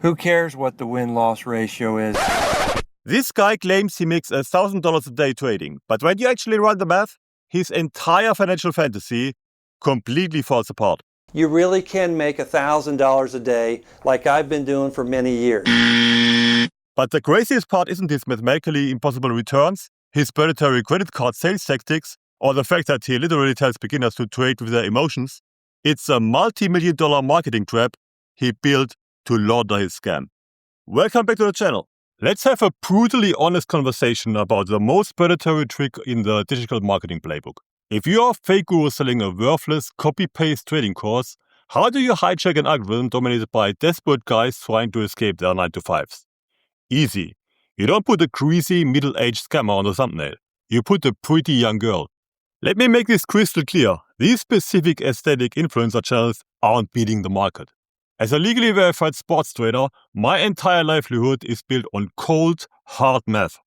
Who cares what the win-loss ratio is? This guy claims he makes $1,000 a day trading, but when you actually run the math, his entire financial fantasy completely falls apart. You really can make $1,000 a day like I've been doing for many years. But the craziest part isn't his mathematically impossible returns, his predatory credit card sales tactics, or the fact that he literally tells beginners to trade with their emotions. It's a multi-million-dollar marketing trap he built to launder his scam. Welcome back to the channel. Let's have a brutally honest conversation about the most predatory trick in the digital marketing playbook. If you are a fake guru selling a worthless copy-paste trading course, how do you hijack an algorithm dominated by desperate guys trying to escape their 9-to-5s? Easy. You don't put a greasy middle-aged scammer on the thumbnail. You put a pretty young girl. Let me make this crystal clear. These specific aesthetic influencer channels aren't beating the market. As a legally verified sports trader, my entire livelihood is built on cold, hard math,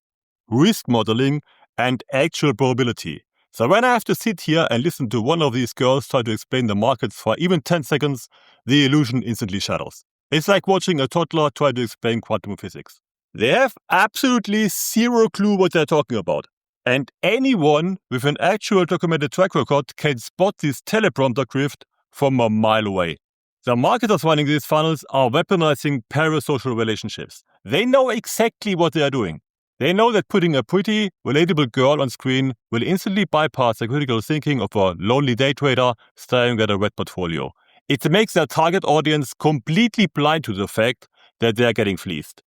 risk modeling, and actual probability. So when I have to sit here and listen to one of these girls try to explain the markets for even 10 seconds, the illusion instantly shatters. It's like watching a toddler try to explain quantum physics. They have absolutely zero clue what they're talking about. And anyone with an actual documented track record can spot this teleprompter grift from a mile away. The marketers running these funnels are weaponizing parasocial relationships. They know exactly what they are doing. They know that putting a pretty, relatable girl on screen will instantly bypass the critical thinking of a lonely day trader staring at a red portfolio. It makes their target audience completely blind to the fact that they are getting fleeced.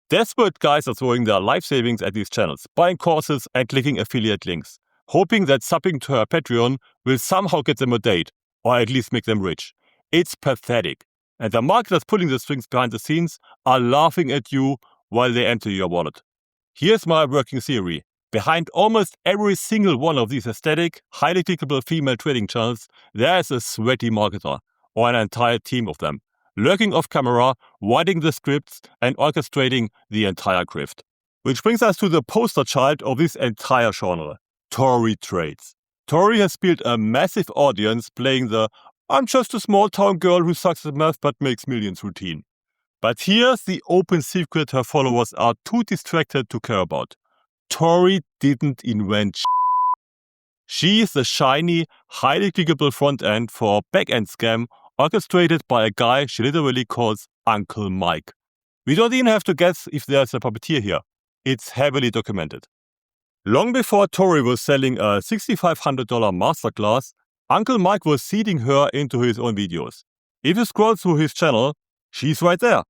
Desperate guys are throwing their life savings at these channels, buying courses and clicking affiliate links, hoping that subbing to her Patreon will somehow get them a date, or at least make them rich. It's pathetic. And the marketers pulling the strings behind the scenes are laughing at you while they empty your wallet. Here's my working theory. Behind almost every single one of these aesthetic, highly clickable female trading channels, there is a sweaty marketer, or an entire team of them, lurking off camera, writing the scripts, and orchestrating the entire grift. Which brings us to the poster child of this entire genre, Tori Trades. Tori has built a massive audience playing the "I'm just a small town girl who sucks at math but makes millions" routine. But here's the open secret her followers are too distracted to care about. Tori didn't invent shit. She is the shiny, highly clickable front end for a back-end scam orchestrated by a guy she literally calls Uncle Mike. We don't even have to guess if there's a puppeteer here. It's heavily documented. Long before Tori was selling a $6,500 masterclass, Uncle Mike was seeding her into his own videos. If you scroll through his channel, she's right there.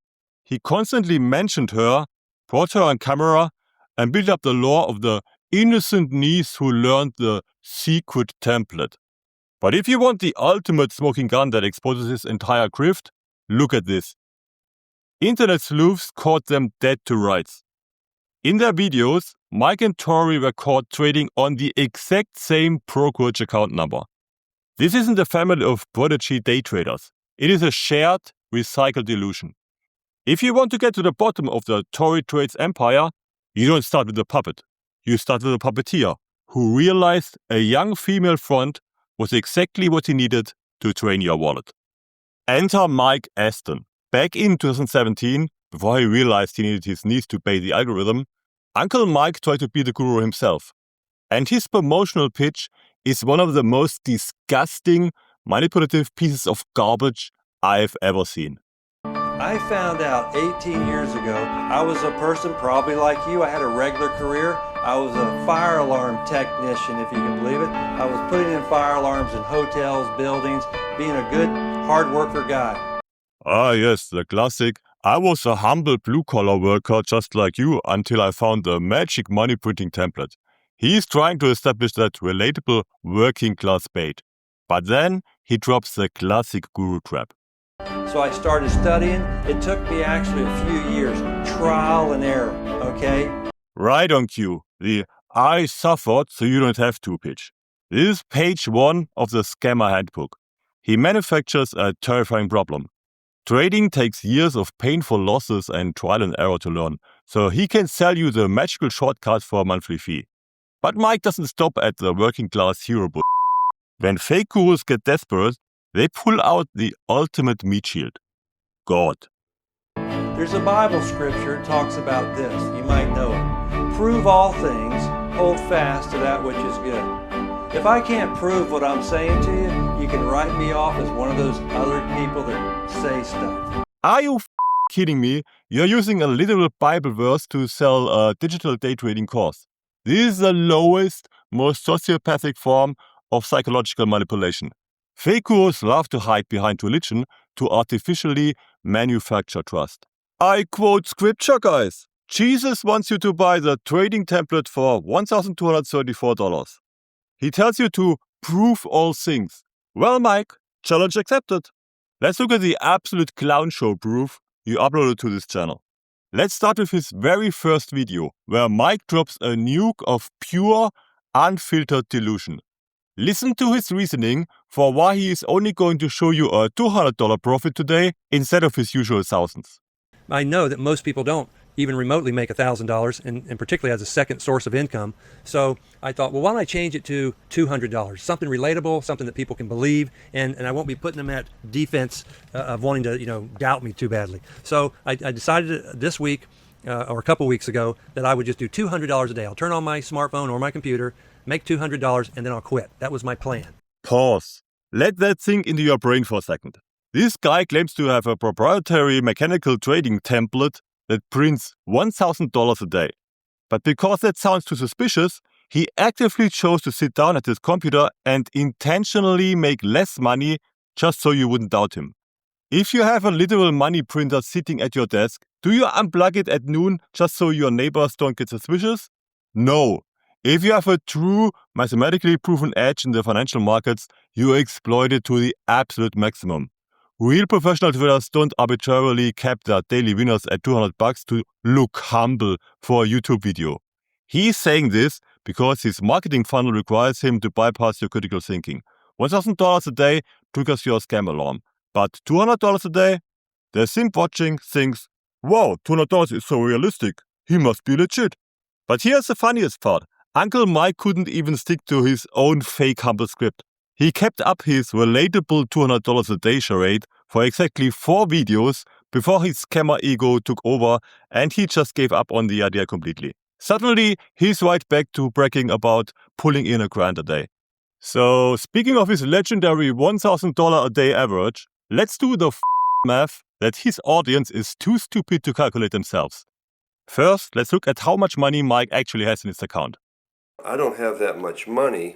He constantly mentioned her, brought her on camera, and built up the lore of the innocent niece who learned the secret template. But if you want the ultimate smoking gun that exposes his entire grift, look at this. Internet sleuths caught them dead to rights. In their videos, Mike and Tori were caught trading on the exact same brokerage account number. This isn't a family of prodigy day traders. It is a shared, recycled illusion. If you want to get to the bottom of the Tori Trades empire, you don't start with a puppet. You start with a puppeteer who realized a young female front was exactly what he needed to drain your wallet. Enter Mike Aston. Back in 2017, before he realized he needed his niece to pay the algorithm, Uncle Mike tried to be the guru himself. And his promotional pitch is one of the most disgusting, manipulative pieces of garbage I've ever seen. I found out 18 years ago, I was a person probably like you. I had a regular career. I was a fire alarm technician, if you can believe it. I was putting in fire alarms in hotels, buildings, being a good, hard worker guy. Ah yes, the classic. I was a humble blue-collar worker just like you until I found the magic money printing template. He's trying to establish that relatable working-class bait. But then he drops the classic guru trap. So I started studying. It took me actually a few years, trial and error, okay? Right on cue. The "I suffered so you don't have to" pitch. This is page 1 of the scammer handbook. He manufactures a terrifying problem. Trading takes years of painful losses and trial and error to learn, so he can sell you the magical shortcut for a monthly fee. But Mike doesn't stop at the working class hero bull. When fake gurus get desperate, they pull out the ultimate meat shield: God. There's a Bible scripture that talks about this. You might know it. Prove all things, hold fast to that which is good. If I can't prove what I'm saying to you, you can write me off as one of those other people that say stuff. Are you kidding me? You're using a literal Bible verse to sell a digital day trading course. This is the lowest, most sociopathic form of psychological manipulation. Fake gurus love to hide behind religion to artificially manufacture trust. I quote scripture, guys. Jesus wants you to buy the trading template for $1,234. He tells you to prove all things. Well, Mike, challenge accepted. Let's look at the absolute clown show proof you uploaded to this channel. Let's start with his very first video, where Mike drops a nuke of pure, unfiltered delusion. Listen to his reasoning for why he is only going to show you a $200 profit today instead of his usual thousands. I know that most people don't even remotely make $1,000, and particularly as a second source of income. So I thought, well, why don't I change it to $200? Something relatable, something that people can believe, and I won't be putting them at defense of wanting to, doubt me too badly. So I decided this week, or a couple weeks ago, that I would just do $200 a day. I'll turn on my smartphone or my computer, make $200, and then I'll quit. That was my plan. Pause. Let that sink into your brain for a second. This guy claims to have a proprietary mechanical trading template that prints $1,000 a day. But because that sounds too suspicious, he actively chose to sit down at his computer and intentionally make less money just so you wouldn't doubt him. If you have a literal money printer sitting at your desk, do you unplug it at noon just so your neighbors don't get suspicious? No. If you have a true, mathematically proven edge in the financial markets, you exploit it to the absolute maximum. Real professional traders don't arbitrarily cap their daily winners at $200 to look humble for a YouTube video. He's saying this because his marketing funnel requires him to bypass your critical thinking. $1,000 a day triggers your scam alarm. But $200 a day? The simp watching thinks, wow, $200 is so realistic. He must be legit. But here's the funniest part. Uncle Mike couldn't even stick to his own fake humble script. He kept up his relatable $200 a day charade for exactly 4 videos before his scammer ego took over and he just gave up on the idea completely. Suddenly, he's right back to bragging about pulling in $1,000 a day. So, speaking of his legendary $1,000 a day average, let's do the math that his audience is too stupid to calculate themselves. First, let's look at how much money Mike actually has in his account. I don't have that much money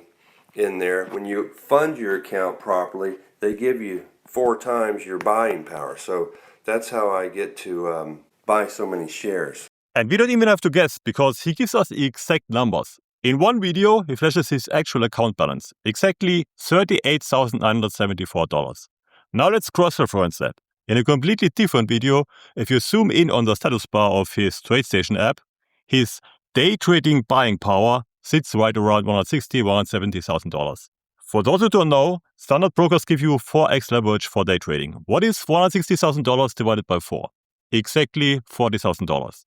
in there. When you fund your account properly, they give you 4 times your buying power. So that's how I get to buy so many shares. And we don't even have to guess because he gives us the exact numbers. In one video, he flashes his actual account balance, exactly $38,974. Now let's cross-reference that. In a completely different video, if you zoom in on the status bar of his TradeStation app, his day trading buying power sits right around $160,000, $170,000. For those who don't know, standard brokers give you 4x leverage for day trading. What is $160,000 divided by 4? Exactly $40,000.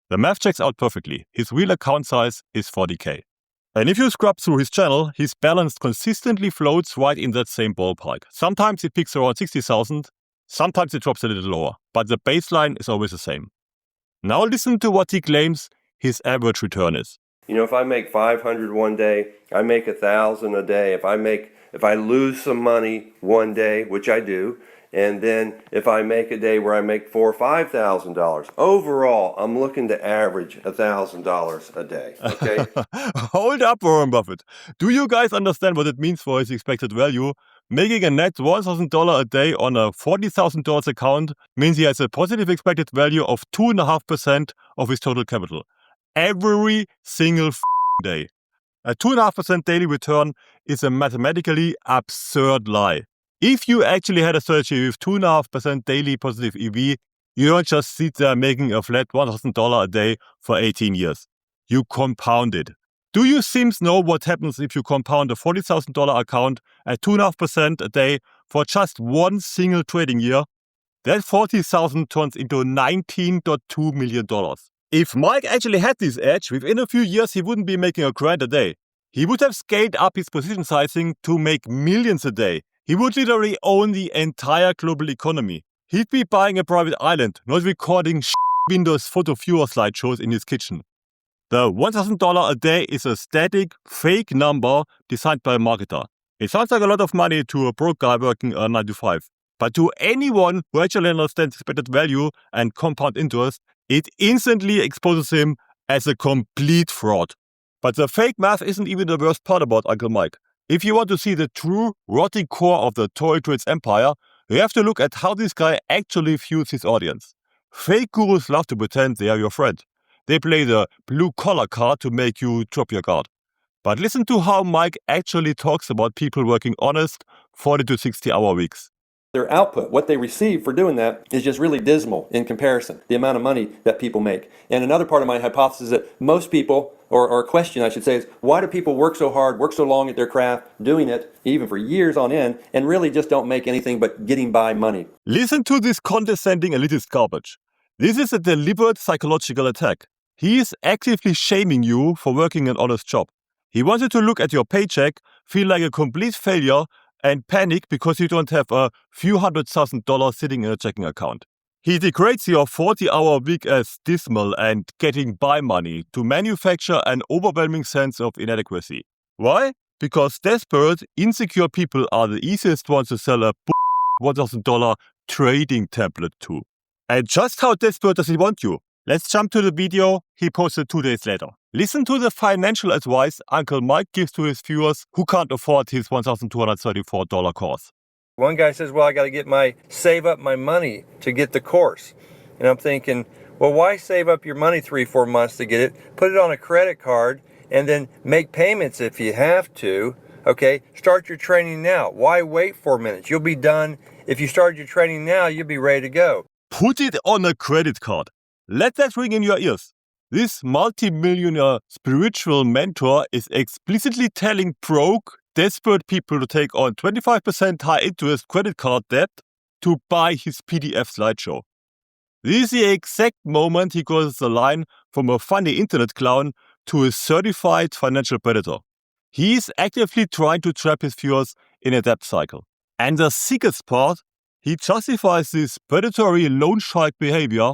The math checks out perfectly. His real account size is $40K. And if you scrub through his channel, his balance consistently floats right in that same ballpark. Sometimes it peaks around 60,000, sometimes it drops a little lower, but the baseline is always the same. Now listen to what he claims his average return is. If I make 500 one day, I make 1,000 a day. If I lose some money one day, which I do, and then if I make a day where I make $4,000 or $5,000, overall, I'm looking to average $1,000 a day. Okay. Hold up, Warren Buffett. Do you guys understand what it means for his expected value? Making a net $1,000 a day on a $40,000 account means he has a positive expected value of 2.5% of his total capital. Every single day. A 2.5% daily return is a mathematically absurd lie. If you actually had a strategy with 2.5% daily positive EV, you don't just sit there making a flat $1,000 a day for 18 years. You compound it. Do you Sims know what happens if you compound a $40,000 account at 2.5% a day for just one single trading year? That 40,000 turns into $19.2 million. If Mike actually had this edge, within a few years he wouldn't be making $1,000 a day. He would have scaled up his position sizing to make millions a day. He would literally own the entire global economy. He'd be buying a private island, not recording Windows photo viewer slideshows in his kitchen. The $1,000 a day is a static, fake number designed by a marketer. It sounds like a lot of money to a broke guy working a 9 to 5. But to anyone who actually understands expected value and compound interest, it instantly exposes him as a complete fraud. But the fake math isn't even the worst part about Uncle Mike. If you want to see the true, rotting core of the Tori Trades empire, you have to look at how this guy actually views his audience. Fake gurus love to pretend they are your friend. They play the blue-collar card to make you drop your guard. But listen to how Mike actually talks about people working honest 40 to 60-hour weeks. Their output, what they receive for doing that, is just really dismal in comparison, the amount of money that people make. And another part of my hypothesis is that most people, or question I should say, is why do people work so hard, work so long at their craft, doing it even for years on end, and really just don't make anything but getting by money? Listen to this condescending elitist garbage. This is a deliberate psychological attack. He is actively shaming you for working an honest job. He wants you to look at your paycheck, feel like a complete failure, and panic because you don't have a few $100,000 sitting in a checking account. He degrades your 40-hour week as dismal and getting by money to manufacture an overwhelming sense of inadequacy. Why? Because desperate, insecure people are the easiest ones to sell a $1,000 trading template to. And just how desperate does he want you? Let's jump to the video he posted 2 days later. Listen to the financial advice Uncle Mike gives to his viewers who can't afford his $1,234 course. One guy says, well, I got to save up my money to get the course. And I'm thinking, well, why save up your money 3-4 months to get it? Put it on a credit card and then make payments if you have to. Okay, start your training now. Why wait 4 minutes? You'll be done. If you start your training now, you'll be ready to go. Put it on a credit card. Let that ring in your ears. This multi-millionaire spiritual mentor is explicitly telling broke, desperate people to take on 25% high-interest credit card debt to buy his PDF slideshow. This is the exact moment he crosses the line from a funny internet clown to a certified financial predator. He is actively trying to trap his viewers in a debt cycle. And the sickest part, he justifies this predatory loan shark behavior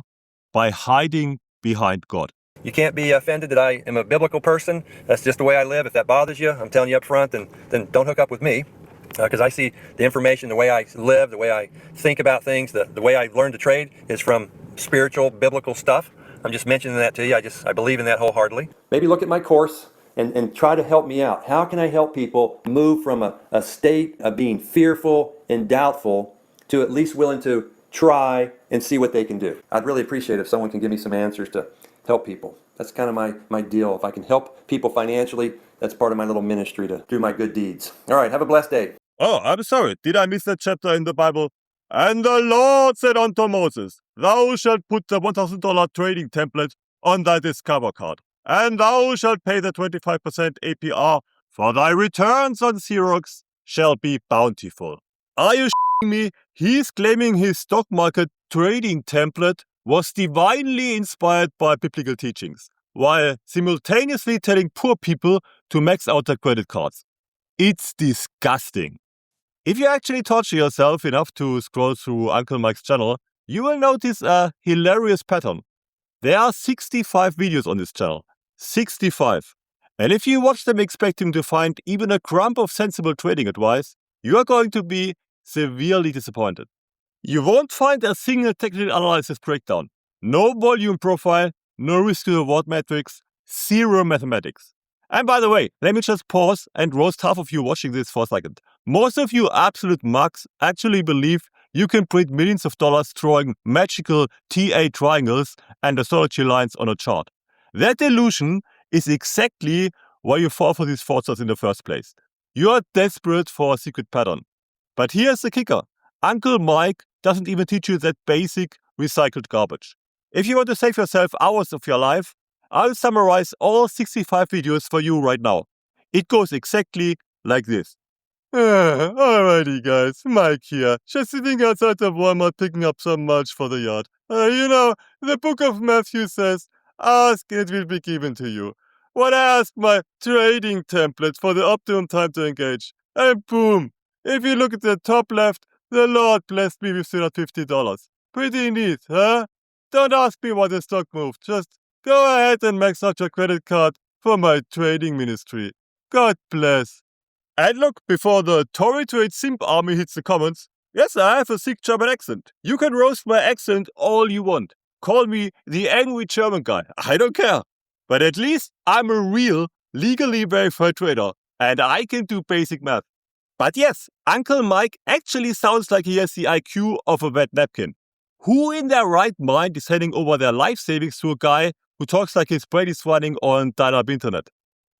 by hiding behind God. You can't be offended that I am a biblical person. That's just the way I live. If that bothers you, I'm telling you up front, then don't hook up with me. Because I see the information, the way I live, the way I think about things, the way I learn to trade is from spiritual, biblical stuff. I'm just mentioning that to you. I believe in that wholeheartedly. Maybe look at my course and try to help me out. How can I help people move from a state of being fearful and doubtful to at least willing to try and see what they can do? I'd really appreciate it if someone can give me some answers to help people. That's kind of my deal. If I can help people financially, that's part of my little ministry to do my good deeds. All right, have a blessed day. Oh, I'm sorry. Did I miss that chapter in the Bible? And the Lord said unto Moses, Thou shalt put the $1,000 trading template on thy Discover card, and thou shalt pay the 25% APR, for thy returns on Xerox shall be bountiful. Are you shitting me? He's claiming his stock market trading template was divinely inspired by biblical teachings, while simultaneously telling poor people to max out their credit cards. It's disgusting. If you actually torture yourself enough to scroll through Uncle Mike's channel, you will notice a hilarious pattern. There are 65 videos on this channel. 65. And if you watch them expecting to find even a crumb of sensible trading advice, you are going to be severely disappointed. You won't find a single technical analysis breakdown. No volume profile, no risk to reward metrics, zero mathematics. And by the way, let me just pause and roast half of you watching this for a second. Most of you absolute mugs actually believe you can print millions of dollars drawing magical TA triangles and astrology lines on a chart. That delusion is exactly why you fall for these fraudsters in the first place. You are desperate for a secret pattern. But here's the kicker. Uncle Mike doesn't even teach you that basic recycled garbage. If you want to save yourself hours of your life, I'll summarize all 65 videos for you right now. It goes exactly like this. Alrighty guys, Mike here, just sitting outside of Walmart picking up some mulch for the yard. The book of Matthew says, ask and it will be given to you. When I ask my trading template for the optimum time to engage, and boom, if you look at the top left, The Lord blessed me with $350. Pretty neat, huh? Don't ask me why the stock moved. Just go ahead and max out your credit card for my trading ministry. God bless. And look, before the Tori Trades Simp army hits the comments, yes, I have a thick German accent. You can roast my accent all you want. Call me the angry German guy. I don't care. But at least I'm a real, legally verified trader, and I can do basic math. But yes, Uncle Mike actually sounds like he has the IQ of a wet napkin. Who in their right mind is handing over their life savings to a guy who talks like his brain is running on dial-up internet?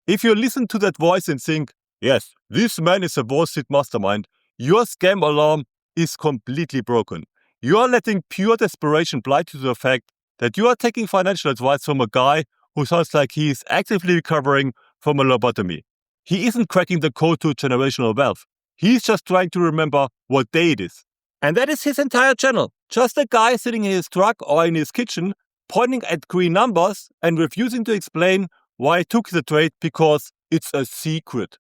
If you listen to that voice and think, yes, this man is a Wall Street mastermind, your scam alarm is completely broken. You are letting pure desperation blind you to the fact that you are taking financial advice from a guy who sounds like he is actively recovering from a lobotomy. He isn't cracking the code to generational wealth. He's just trying to remember what day it is. And that is his entire channel. Just a guy sitting in his truck or in his kitchen, pointing at green numbers and refusing to explain why he took the trade because it's a secret.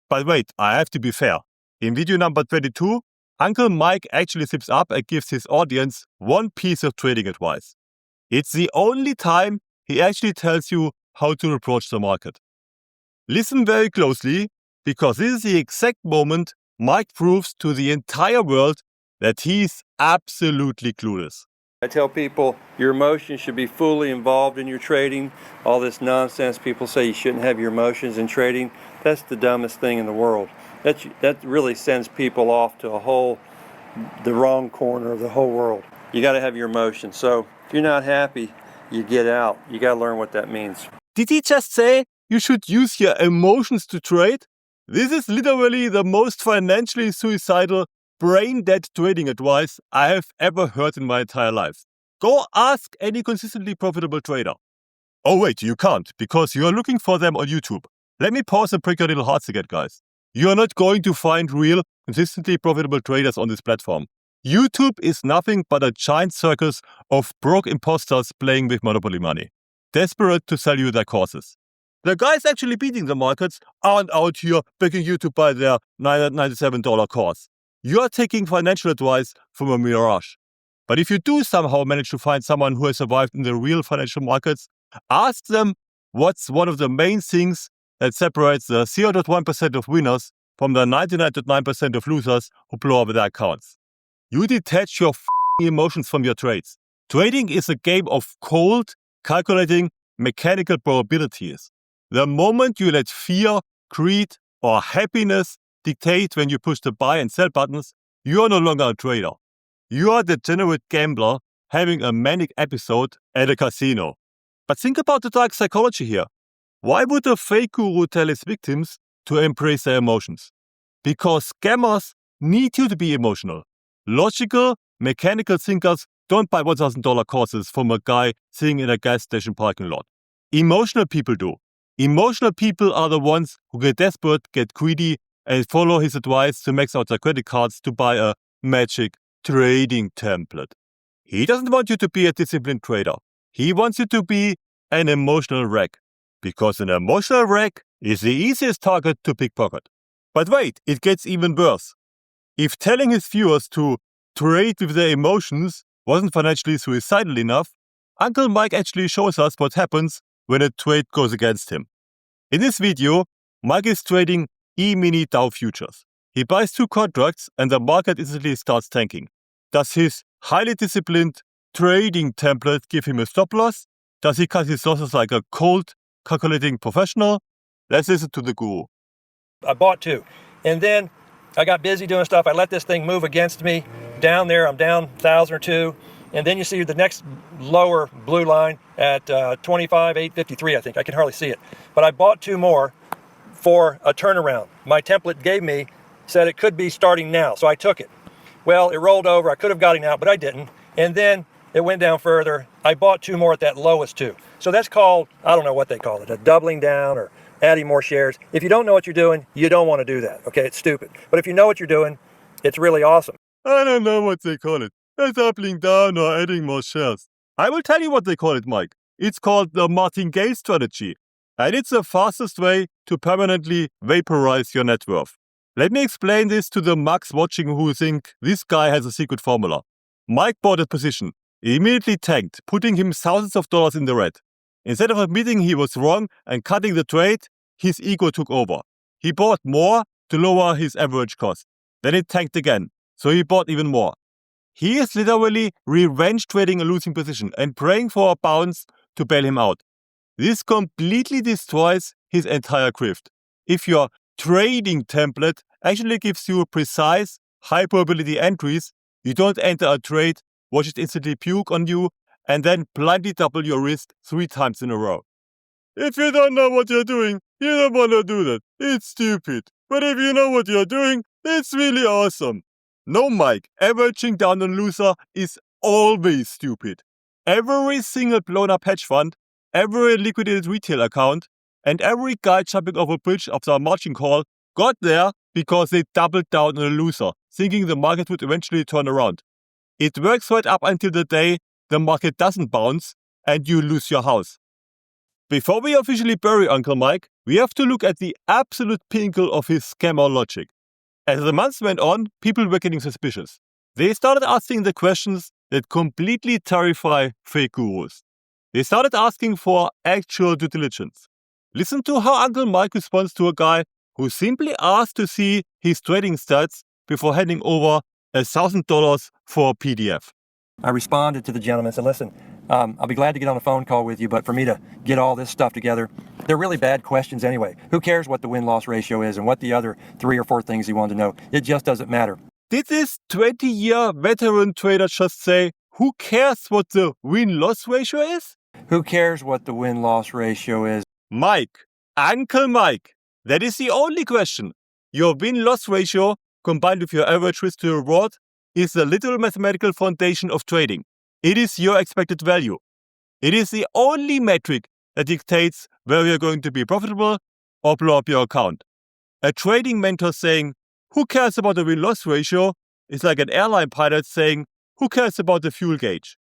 But wait, I have to be fair. In video number 22, Uncle Mike actually zips up and gives his audience one piece of trading advice. It's the only time he actually tells you how to approach the market. Listen very closely, because this is the exact moment Mike proves to the entire world that he's absolutely clueless. I tell people your emotions should be fully involved in your trading. All this nonsense people say you shouldn't have your emotions in trading, that's the dumbest thing in the world. That really sends people off to the wrong corner of the whole world. You got to have your emotions. So if you're not happy, you get out. You got to learn what that means. Did he just say you should use your emotions to trade? This is literally the most financially suicidal, brain-dead trading advice I have ever heard in my entire life. Go ask any consistently profitable trader. Oh wait, you can't, because you are looking for them on YouTube. Let me pause and break your little hearts again, guys. You are not going to find real, consistently profitable traders on this platform. YouTube is nothing but a giant circus of broke imposters playing with monopoly money, desperate to sell you their courses. The guys actually beating the markets aren't out here begging you to buy their $997 course. You are taking financial advice from a mirage. But if you do somehow manage to find someone who has survived in the real financial markets, ask them what's one of the main things that separates the 0.1% of winners from the 99.9% of losers who blow up their accounts. You detach your emotions from your trades. Trading is a game of cold, calculating, mechanical probabilities. The moment you let fear, greed, or happiness dictate when you push the buy and sell buttons, you are no longer a trader. You are a degenerate gambler having a manic episode at a casino. But think about the dark psychology here. Why would a fake guru tell his victims to embrace their emotions? Because scammers need you to be emotional. Logical, mechanical thinkers don't buy $1,000 courses from a guy sitting in a gas station parking lot. Emotional people do. Emotional people are the ones who get desperate, get greedy, and follow his advice to max out their credit cards to buy a magic trading template. He doesn't want you to be a disciplined trader. He wants you to be an emotional wreck. Because an emotional wreck is the easiest target to pickpocket. But wait, it gets even worse. If telling his viewers to trade with their emotions wasn't financially suicidal enough, Uncle Mike actually shows us what happens when a trade goes against him. In this video, Mike is trading E-mini Dow futures. He buys 2 contracts and the market instantly starts tanking. Does his highly disciplined trading template give him a stop loss? Does he cut his losses like a cold, calculating professional? Let's listen to the guru. I bought 2. And then I got busy doing stuff. I let this thing move against me. Down there, I'm down 1,000 or 2. And then you see the next lower blue line at 25,853, I think. I can hardly see it. But I bought 2 more for a turnaround. My template gave me, said it could be starting now. So I took it. Well, it rolled over. I could have gotten out, but I didn't. And then it went down further. I bought 2 more at that lowest 2. So that's called, I don't know what they call it, a doubling down or adding more shares. If you don't know what you're doing, you don't want to do that. Okay, it's stupid. But if you know what you're doing, it's really awesome. I don't know what they call it. A doubling down or adding more shares. I will tell you what they call it, Mike. It's called the Martingale strategy. And it's the fastest way to permanently vaporize your net worth. Let me explain this to the mugs watching who think this guy has a secret formula. Mike bought a position. He immediately tanked, putting him thousands of dollars in the red. Instead of admitting he was wrong and cutting the trade, his ego took over. He bought more to lower his average cost. Then it tanked again, so he bought even more. He is literally revenge trading a losing position and praying for a bounce to bail him out. This completely destroys his entire grift. If your trading template actually gives you precise, high probability entries, you don't enter a trade, watch it instantly puke on you, and then blindly double your risk 3 times in a row. If you don't know what you're doing, you don't want to do that. It's stupid. But if you know what you're doing, it's really awesome. No, Mike, averaging down on loser is always stupid. Every single blown up hedge fund, every liquidated retail account, and every guy jumping off a bridge after a margin call got there because they doubled down on a loser, thinking the market would eventually turn around. It works right up until the day the market doesn't bounce and you lose your house. Before we officially bury Uncle Mike, we have to look at the absolute pinnacle of his scammer logic. As the months went on, people were getting suspicious. They started asking the questions that completely terrify fake gurus. They started asking for actual due diligence. Listen to how Uncle Mike responds to a guy who simply asked to see his trading stats before handing over $1,000 for a PDF. I responded to the gentleman and said, listen, I'll be glad to get on a phone call with you, but for me to get all this stuff together, they're really bad questions anyway. Who cares what the win-loss ratio is and what the other 3 or 4 things he wanted to know? It just doesn't matter. Did this 20-year veteran trader just say, who cares what the win-loss ratio is? Who cares what the win-loss ratio is? Mike, Uncle Mike, that is the only question. Your win-loss ratio, combined with your average risk to reward, is the literal mathematical foundation of trading. It is your expected value. It is the only metric that dictates whether you're going to be profitable or blow up your account. A trading mentor saying, who cares about the win-loss ratio, is like an airline pilot saying, who cares about the fuel gauge?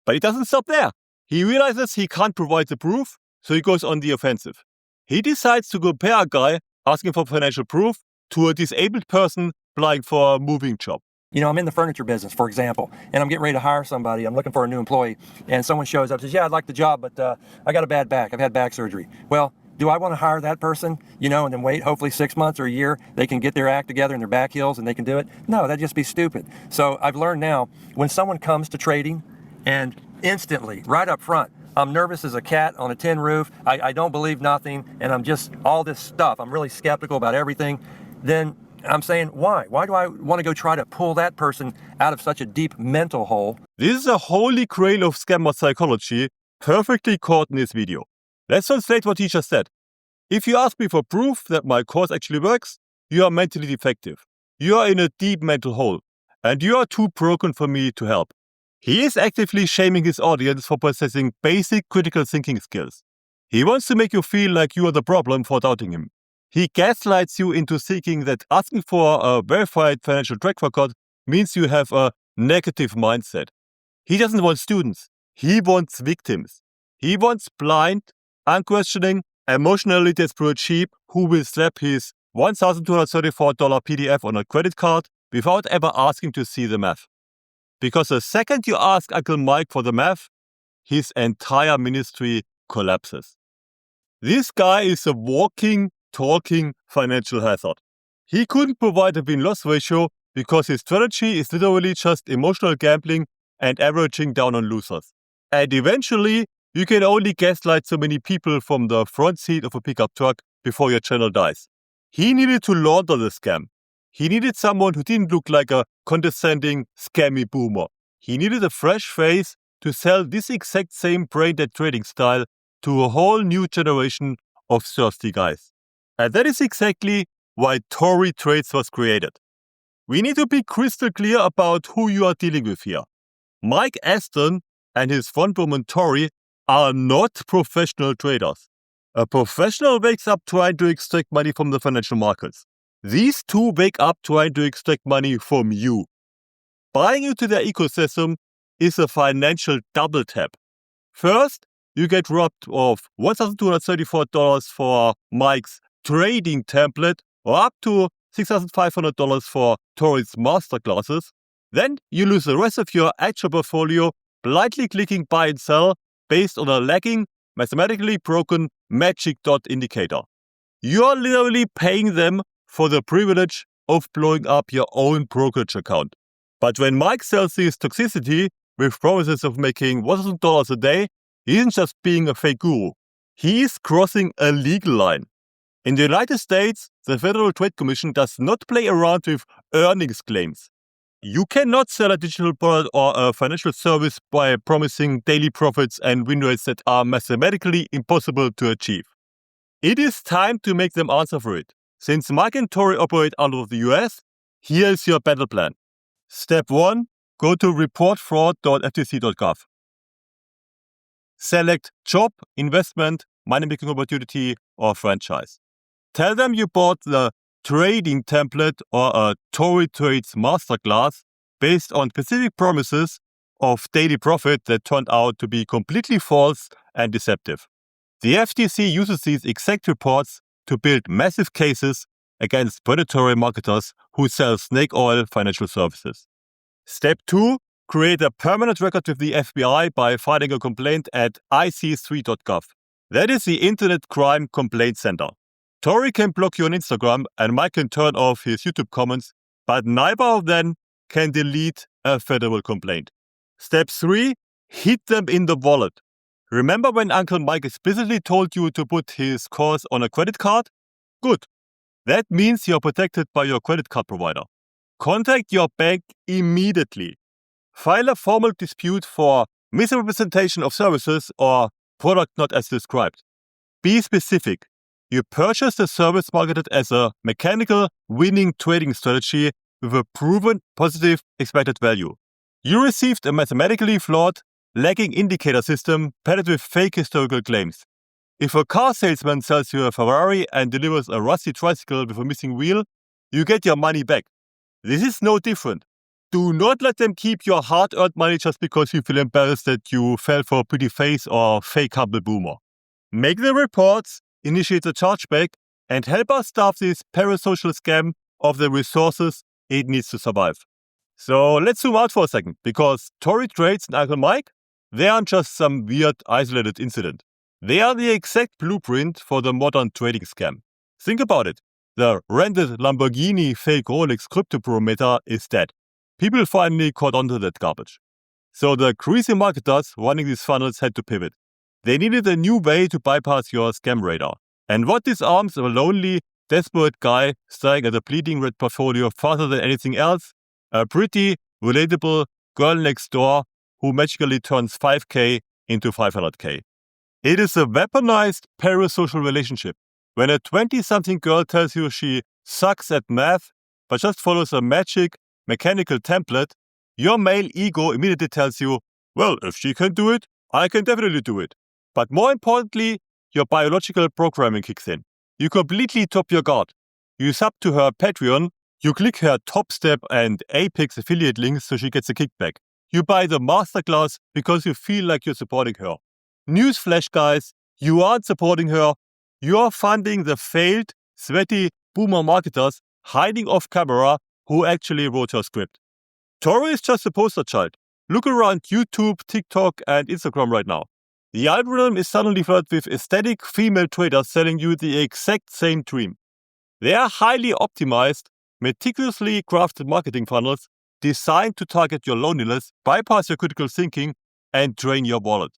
But he doesn't stop there. He realizes he can't provide the proof, so he goes on the offensive. He decides to compare a guy asking for financial proof to a disabled person applying for a moving job. You know, I'm in the furniture business, for example, and I'm getting ready to hire somebody. I'm looking for a new employee, and someone shows up and says, yeah, I'd like the job, but I got a bad back. I've had back surgery. Well, do I want to hire that person, you know, and then wait, hopefully 6 months or a year, they can get their act together and their back heals and they can do it? No, that'd just be stupid. So I've learned now, when someone comes to trading and instantly, right up front, I'm nervous as a cat on a tin roof, I don't believe nothing, and I'm just all this stuff, I'm really skeptical about everything, then I'm saying, why? Why do I want to go try to pull that person out of such a deep mental hole? This is a holy grail of scammer psychology, perfectly caught in this video. Let's translate what he just said. If you ask me for proof that my course actually works, you are mentally defective. You are in a deep mental hole, and you are too broken for me to help. He is actively shaming his audience for possessing basic critical thinking skills. He wants to make you feel like you are the problem for doubting him. He gaslights you into thinking that asking for a verified financial track record means you have a negative mindset. He doesn't want students. He wants victims. He wants blind, unquestioning, emotionally desperate sheep who will slap his $1,234 PDF on a credit card without ever asking to see the math. Because the second you ask Uncle Mike for the math, his entire ministry collapses. This guy is a walking, talking financial hazard. He couldn't provide a win-loss ratio because his strategy is literally just emotional gambling and averaging down on losers. And eventually, you can only gaslight so many people from the front seat of a pickup truck before your channel dies. He needed to launder the scam. He needed someone who didn't look like a condescending, scammy boomer. He needed a fresh face to sell this exact same brain-dead trading style to a whole new generation of thirsty guys. And that is exactly why Tori Trades was created. We need to be crystal clear about who you are dealing with here. Mike Aston and his frontwoman Tori are not professional traders. A professional wakes up trying to extract money from the financial markets. These two wake up trying to extract money from you. Buying into their ecosystem is a financial double tap. First, you get robbed of $1,234 for Mike's trading template, or up to $6,500 for Tori's masterclasses, then you lose the rest of your actual portfolio blindly clicking buy and sell based on a lagging, mathematically broken magic dot indicator. You're literally paying them for the privilege of blowing up your own brokerage account. But when Mike sells his toxicity with promises of making $1,000 a day, he isn't just being a fake guru. He is crossing a legal line. In the United States, the Federal Trade Commission does not play around with earnings claims. You cannot sell a digital product or a financial service by promising daily profits and win rates that are mathematically impossible to achieve. It is time to make them answer for it. Since Mike and Tori operate out of the US, here is your battle plan. Step 1. Go to reportfraud.ftc.gov. Select job, investment, money-making opportunity, or franchise. Tell them you bought the trading template or a Tori Trades masterclass based on specific promises of daily profit that turned out to be completely false and deceptive. The FTC uses these exact reports to build massive cases against predatory marketers who sell snake oil financial services. Step 2. Create a permanent record with the FBI by filing a complaint at ic3.gov. That is the Internet Crime Complaint Center. Tori can block you on Instagram and Mike can turn off his YouTube comments, but neither of them can delete a federal complaint. Step 3. Hit them in the wallet. Remember when Uncle Mike explicitly told you to put his course on a credit card? Good. That means you're protected by your credit card provider. Contact your bank immediately. File a formal dispute for misrepresentation of services or product not as described. Be specific. You purchased a service marketed as a mechanical winning trading strategy with a proven positive expected value. You received a mathematically flawed, lagging indicator system padded with fake historical claims. If a car salesman sells you a Ferrari and delivers a rusty tricycle with a missing wheel, you get your money back. This is no different. Do not let them keep your hard-earned money just because you feel embarrassed that you fell for a pretty face or fake humble boomer. Make the reports, initiate the chargeback, and help us stop this parasocial scam of the resources it needs to survive. So let's zoom out for a second, because Tori Trades and Uncle Mike, they aren't just some weird, isolated incident. They are the exact blueprint for the modern trading scam. Think about it. The rented Lamborghini fake Rolex crypto barometer is dead. People finally caught onto that garbage. So the greasy marketers running these funnels had to pivot. They needed a new way to bypass your scam radar. And what disarms a lonely, desperate guy staring at a bleeding red portfolio faster than anything else? A pretty, relatable girl next door who magically turns 5K into 500K. It is a weaponized parasocial relationship. When a 20-something girl tells you she sucks at math but just follows a magic, mechanical template, your male ego immediately tells you, well, if she can do it, I can definitely do it. But more importantly, your biological programming kicks in. You completely top your guard. You sub to her Patreon, you click her Top Step and Apex affiliate links so she gets a kickback. You buy the masterclass because you feel like you're supporting her. Newsflash, guys, you aren't supporting her. You're funding the failed, sweaty boomer marketers hiding off camera who actually wrote her script. Tori is just a poster child. Look around YouTube, TikTok, and Instagram right now. The algorithm is suddenly flooded with aesthetic female traders selling you the exact same dream. They are highly optimized, meticulously crafted marketing funnels designed to target your loneliness, bypass your critical thinking, and drain your wallet.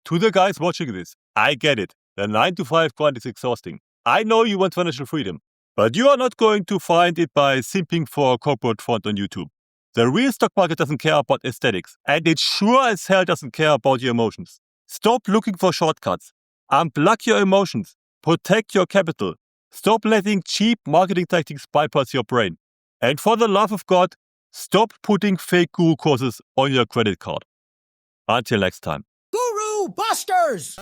To the guys watching this, I get it. The 9-to-5 grind is exhausting. I know you want financial freedom, but you are not going to find it by simping for a corporate font on YouTube. The real stock market doesn't care about aesthetics, and it sure as hell doesn't care about your emotions. Stop looking for shortcuts. Unplug your emotions. Protect your capital. Stop letting cheap marketing tactics bypass your brain. And for the love of God, stop putting fake guru courses on your credit card. Until next time. Guru Busters!